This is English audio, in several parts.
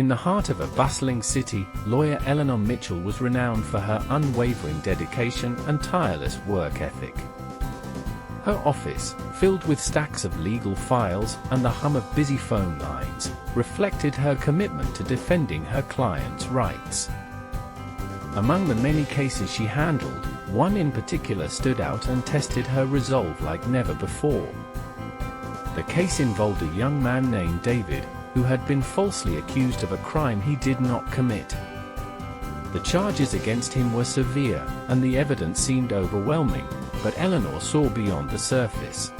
In the heart of a bustling city, lawyer Eleanor Mitchell was renowned for her unwavering dedication and tireless work ethic. Her office, filled with stacks of legal files and the hum of busy phone lines, reflected her commitment to defending her clients' rights. Among the many cases she handled, one in particular stood out and tested her resolve like never before. The case involved a young man named David, who had been falsely accused of a crime he did not commit. The charges against him were severe, and the evidence seemed overwhelming, but Eleanor saw beyond the surface.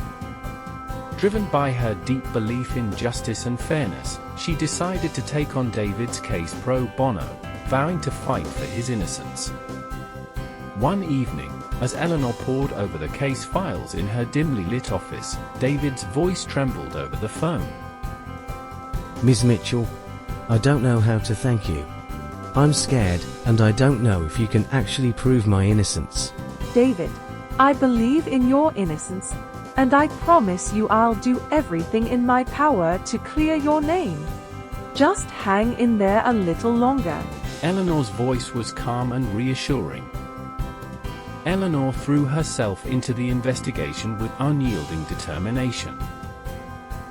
Driven by her deep belief in justice and fairness, she decided to take on David's case pro bono, vowing to fight for his innocence. One evening, as Eleanor pored over the case files in her dimly lit office, David's voice trembled over the phone. Ms. Mitchell, I don't know how to thank you. I'm scared, and I don't know if you can actually prove my innocence. David, I believe in your innocence, and I promise you I'll do everything in my power to clear your name. Just hang in there a little longer. Eleanor's voice was calm and reassuring. Eleanor threw herself into the investigation with unyielding determination.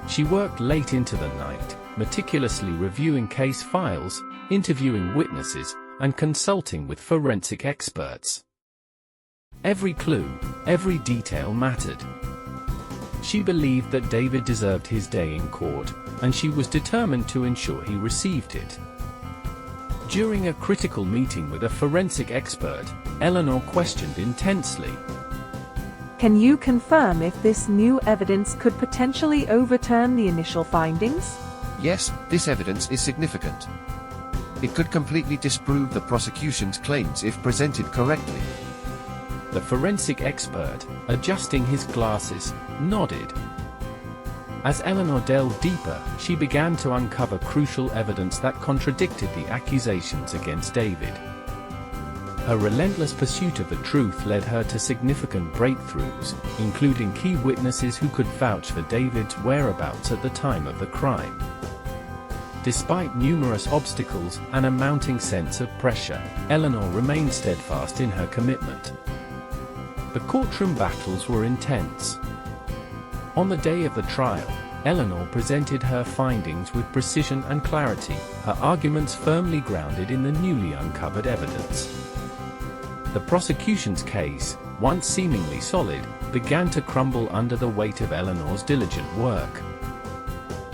She worked late into the night, meticulously reviewing case files, interviewing witnesses, and consulting with forensic experts. Every clue, every detail mattered. She believed that David deserved his day in court, and she was determined to ensure he received it. During a critical meeting with a forensic expert, Eleanor questioned intensely. Can you confirm if this new evidence could potentially overturn the initial findings? Yes, this evidence is significant. It could completely disprove the prosecution's claims if presented correctly. The forensic expert, adjusting his glasses, nodded. As Eleanor delved deeper, she began to uncover crucial evidence that contradicted the accusations against David. Her relentless pursuit of the truth led her to significant breakthroughs, including key witnesses who could vouch for David's whereabouts at the time of the crime. Despite numerous obstacles and a mounting sense of pressure, Eleanor remained steadfast in her commitment. The courtroom battles were intense. On the day of the trial, Eleanor presented her findings with precision and clarity, her arguments firmly grounded in the newly uncovered evidence. The prosecution's case, once seemingly solid, began to crumble under the weight of Eleanor's diligent work.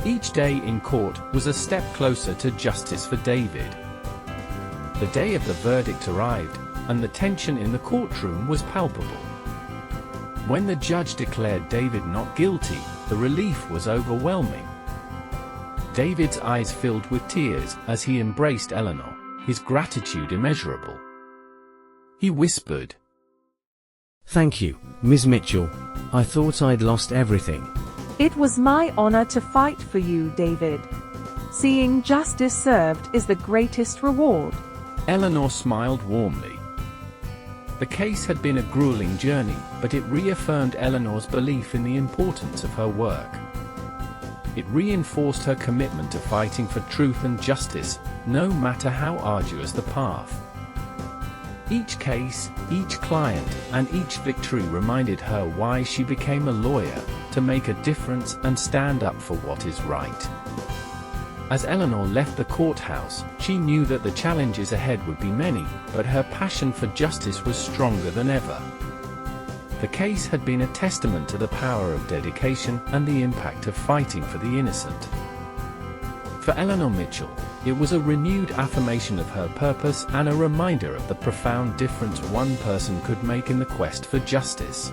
Each day in court was a step closer to justice for David. The day of the verdict arrived, and the tension in the courtroom was palpable. When the judge declared David not guilty, the relief was overwhelming. David's eyes filled with tears as he embraced Eleanor, his gratitude immeasurable. He whispered, Thank you, Ms. Mitchell. I thought I'd lost everything. It was my honor to fight for you, David. Seeing justice served is the greatest reward. Eleanor smiled warmly. The case had been a grueling journey, but it reaffirmed Eleanor's belief in the importance of her work. It reinforced her commitment to fighting for truth and justice, no matter how arduous the path. Each case, each client, and each victory reminded her why she became a lawyer, to make a difference and stand up for what is right. As Eleanor left the courthouse, she knew that the challenges ahead would be many, but her passion for justice was stronger than ever. The case had been a testament to the power of dedication and the impact of fighting for the innocent. For Eleanor Mitchell, it was a renewed affirmation of her purpose and a reminder of the profound difference one person could make in the quest for justice.